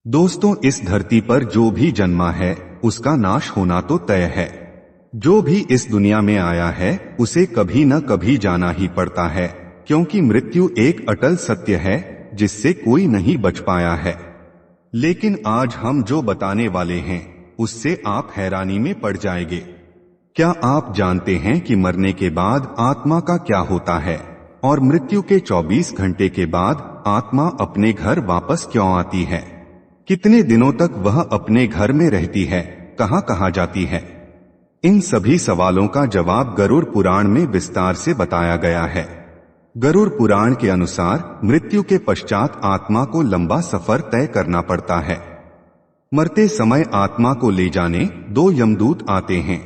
दोस्तों, इस धरती पर जो भी जन्मा है उसका नाश होना तो तय है। जो भी इस दुनिया में आया है उसे कभी न कभी जाना ही पड़ता है, क्योंकि मृत्यु एक अटल सत्य है जिससे कोई नहीं बच पाया है। लेकिन आज हम जो बताने वाले हैं उससे आप हैरानी में पड़ जाएंगे। क्या आप जानते हैं कि मरने के बाद आत्मा का क्या होता है और मृत्यु के 24 घंटे के बाद आत्मा अपने घर वापस क्यों आती है? कितने दिनों तक वह अपने घर में रहती है, कहां कहां जाती है? इन सभी सवालों का जवाब गरुड़ पुराण में विस्तार से बताया गया है। गरुड़ पुराण के अनुसार मृत्यु के पश्चात आत्मा को लंबा सफर तय करना पड़ता है। मरते समय आत्मा को ले जाने 2 यमदूत आते हैं।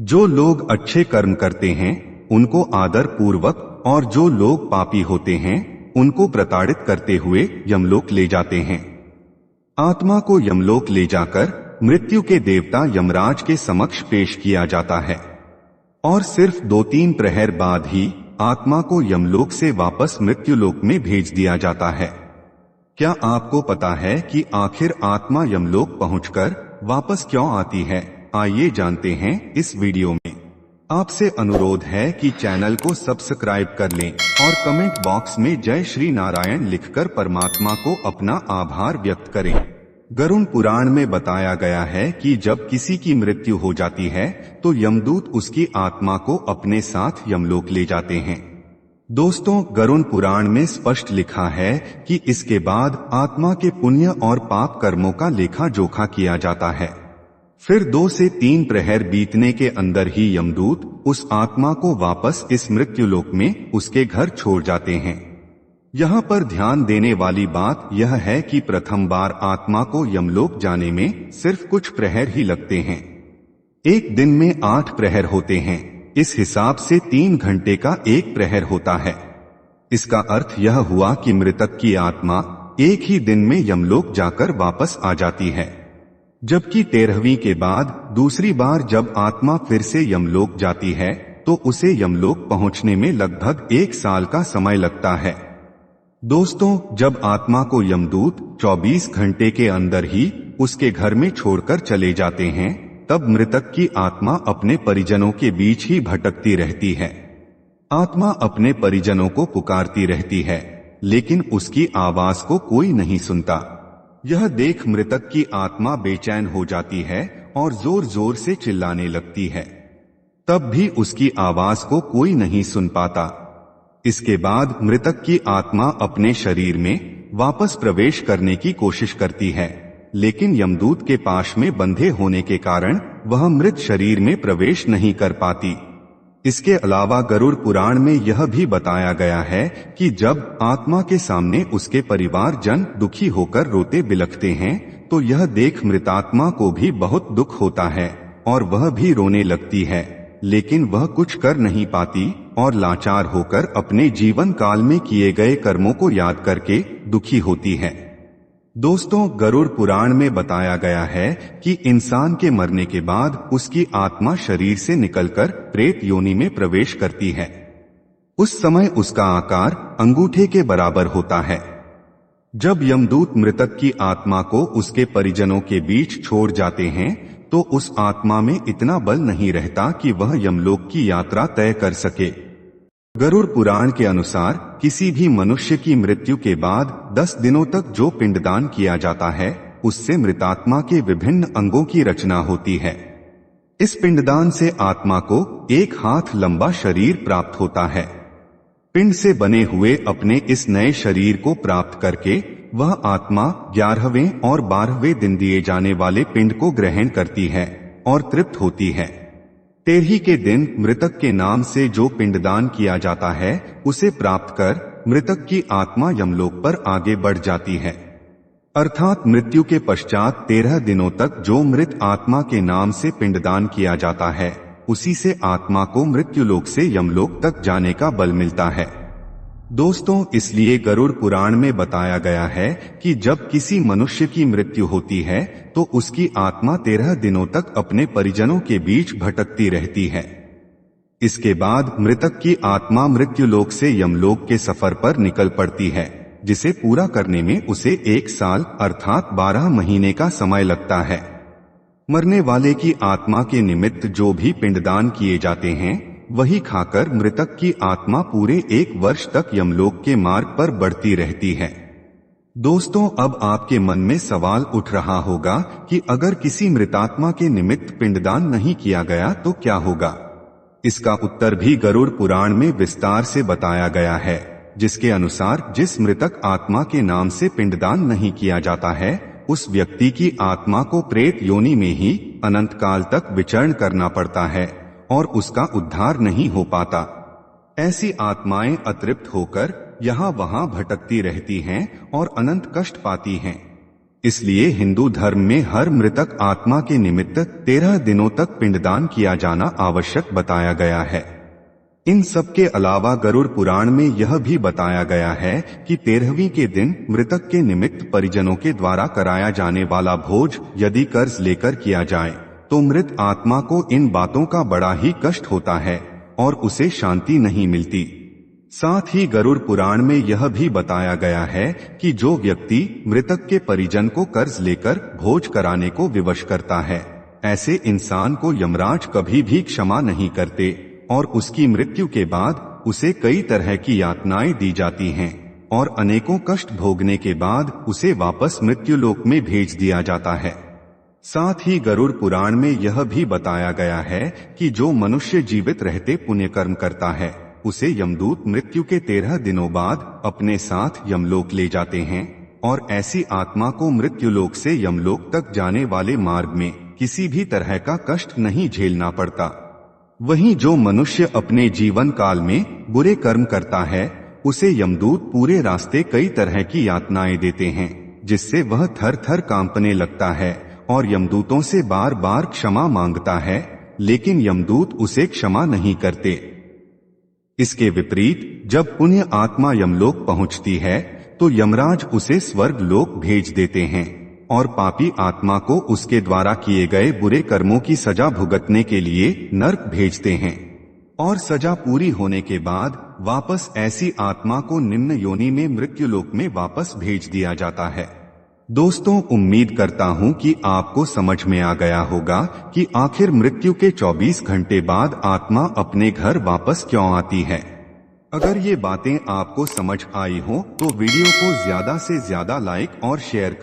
जो लोग अच्छे कर्म करते हैं उनको आदर पूर्वक, और जो लोग पापी होते हैं उनको प्रताड़ित करते हुए यमलोक ले जाते हैं। आत्मा को यमलोक ले जाकर मृत्यु के देवता यमराज के समक्ष पेश किया जाता है और सिर्फ 2-3 प्रहर बाद ही आत्मा को यमलोक से वापस मृत्युलोक में भेज दिया जाता है। क्या आपको पता है कि आखिर आत्मा यमलोक पहुंचकर वापस क्यों आती है? आइए जानते हैं इस वीडियो में। आपसे अनुरोध है कि चैनल को सब्सक्राइब कर लें और कमेंट बॉक्स में जय श्री नारायण लिखकर परमात्मा को अपना आभार व्यक्त करें। गरुड़ पुराण में बताया गया है कि जब किसी की मृत्यु हो जाती है तो यमदूत उसकी आत्मा को अपने साथ यमलोक ले जाते हैं। दोस्तों, गरुड़ पुराण में स्पष्ट लिखा है कि इसके बाद आत्मा के पुण्य और पाप कर्मों का लेखा जोखा किया जाता है। फिर 2 से 3 प्रहर बीतने के अंदर ही यमदूत उस आत्मा को वापस इस मृत्युलोक में उसके घर छोड़ जाते हैं। यहाँ पर ध्यान देने वाली बात यह है कि प्रथम बार आत्मा को यमलोक जाने में सिर्फ कुछ प्रहर ही लगते हैं। एक दिन में 8 प्रहर होते हैं, इस हिसाब से 3 घंटे का एक प्रहर होता है। इसका अर्थ यह हुआ कि मृतक की आत्मा एक ही दिन में यमलोक जाकर वापस आ जाती है। जबकि 13वीं के बाद दूसरी बार जब आत्मा फिर से यमलोक जाती है तो उसे यमलोक पहुंचने में लगभग 1 साल का समय लगता है। दोस्तों, जब आत्मा को यमदूत 24 घंटे के अंदर ही उसके घर में छोड़कर चले जाते हैं तब मृतक की आत्मा अपने परिजनों के बीच ही भटकती रहती है। आत्मा अपने परिजनों को पुकारती रहती है, लेकिन उसकी आवाज को कोई नहीं सुनता। यह देख मृतक की आत्मा बेचैन हो जाती है और जोर जोर से चिल्लाने लगती है, तब भी उसकी आवाज को कोई नहीं सुन पाता। इसके बाद मृतक की आत्मा अपने शरीर में वापस प्रवेश करने की कोशिश करती है, लेकिन यमदूत के पाश में बंधे होने के कारण वह मृत शरीर में प्रवेश नहीं कर पाती। इसके अलावा गरुड़ पुराण में यह भी बताया गया है कि जब आत्मा के सामने उसके परिवार जन दुखी होकर रोते बिलखते हैं तो यह देख मृतात्मा को भी बहुत दुख होता है और वह भी रोने लगती है, लेकिन वह कुछ कर नहीं पाती और लाचार होकर अपने जीवन काल में किए गए कर्मों को याद करके दुखी होती है। दोस्तों, गरुड़ पुराण में बताया गया है कि इंसान के मरने के बाद उसकी आत्मा शरीर से निकलकर प्रेत योनि में प्रवेश करती है। उस समय उसका आकार अंगूठे के बराबर होता है। जब यमदूत मृतक की आत्मा को उसके परिजनों के बीच छोड़ जाते हैं तो उस आत्मा में इतना बल नहीं रहता कि वह यमलोक की यात्रा तय कर सके। गरुड़ पुराण के अनुसार किसी भी मनुष्य की मृत्यु के बाद 10 दिनों तक जो पिंडदान किया जाता है उससे मृतात्मा के विभिन्न अंगों की रचना होती है। इस पिंडदान से आत्मा को 1 हाथ लंबा शरीर प्राप्त होता है। पिंड से बने हुए अपने इस नए शरीर को प्राप्त करके वह आत्मा 11वें और 12वें दिन दिए जाने वाले पिंड को ग्रहण करती है और तृप्त होती है। 13वीं के दिन मृतक के नाम से जो पिंडदान किया जाता है उसे प्राप्त कर मृतक की आत्मा यमलोक पर आगे बढ़ जाती है। अर्थात मृत्यु के पश्चात 13 दिनों तक जो मृत आत्मा के नाम से पिंडदान किया जाता है उसी से आत्मा को मृत्युलोक से यमलोक तक जाने का बल मिलता है। दोस्तों, इसलिए गरुड़ पुराण में बताया गया है कि जब किसी मनुष्य की मृत्यु होती है तो उसकी आत्मा 13 दिनों तक अपने परिजनों के बीच भटकती रहती है। इसके बाद मृतक की आत्मा मृत्युलोक से यमलोक के सफर पर निकल पड़ती है। जिसे पूरा करने में उसे 1 साल अर्थात 12 महीने का समय लगता है। मरने वाले की आत्मा के निमित्त जो भी पिंडदान किए जाते हैं वही खाकर मृतक की आत्मा पूरे 1 वर्ष तक यमलोक के मार्ग पर बढ़ती रहती है। दोस्तों, अब आपके मन में सवाल उठ रहा होगा कि अगर किसी मृतात्मा के निमित्त पिंडदान नहीं किया गया तो क्या होगा? इसका उत्तर भी गरुड़ पुराण में विस्तार से बताया गया है, जिसके अनुसार जिस मृतक आत्मा के नाम से पिंडदान नहीं किया जाता है उस व्यक्ति की आत्मा को प्रेत योनि में ही अनंत काल तक विचरण करना पड़ता है और उसका उद्धार नहीं हो पाता। ऐसी आत्माएं अतृप्त होकर यहाँ वहाँ भटकती रहती हैं और अनंत कष्ट पाती हैं। इसलिए हिंदू धर्म में हर मृतक आत्मा के निमित्त 13 दिनों तक पिंडदान किया जाना आवश्यक बताया गया है। इन सब के अलावा गरुड़ पुराण में यह भी बताया गया है कि 13वीं के दिन मृतक के निमित्त परिजनों के द्वारा कराया जाने वाला भोज यदि कर्ज लेकर किया जाए तो मृत आत्मा को इन बातों का बड़ा ही कष्ट होता है और उसे शांति नहीं मिलती। साथ ही गरुड़ पुराण में यह भी बताया गया है कि जो व्यक्ति मृतक के परिजन को कर्ज लेकर भोज कराने को विवश करता है, ऐसे इंसान को यमराज कभी भी क्षमा नहीं करते और उसकी मृत्यु के बाद उसे कई तरह की यातनाएं दी जाती हैं और अनेकों कष्ट भोगने के बाद उसे वापस मृत्युलोक में भेज दिया जाता है। साथ ही गरुड़ पुराण में यह भी बताया गया है कि जो मनुष्य जीवित रहते पुण्य कर्म करता है उसे यमदूत मृत्यु के 13 दिनों बाद अपने साथ यमलोक ले जाते हैं और ऐसी आत्मा को मृत्युलोक से यमलोक तक जाने वाले मार्ग में किसी भी तरह का कष्ट नहीं झेलना पड़ता। वहीं जो मनुष्य अपने जीवन काल में बुरे कर्म करता है उसे यमदूत पूरे रास्ते कई तरह की यातनाएं देते हैं, जिससे वह थर थर कांपने लगता है और यमदूतों से बार बार क्षमा मांगता है, लेकिन यमदूत उसे क्षमा नहीं करते। इसके विपरीत जब पुण्य आत्मा यमलोक पहुंचती है तो यमराज उसे स्वर्ग लोक भेज देते हैं और पापी आत्मा को उसके द्वारा किए गए बुरे कर्मों की सजा भुगतने के लिए नर्क भेजते हैं और सजा पूरी होने के बाद वापस ऐसी आत्मा को निम्न योनि में मृत्युलोक में वापस भेज दिया जाता है। दोस्तों, उम्मीद करता हूं कि आपको समझ में आ गया होगा कि आखिर मृत्यु के 24 घंटे बाद आत्मा अपने घर वापस क्यों आती है। अगर ये बातें आपको समझ आई हो तो वीडियो को ज्यादा से ज्यादा लाइक और शेयर करें।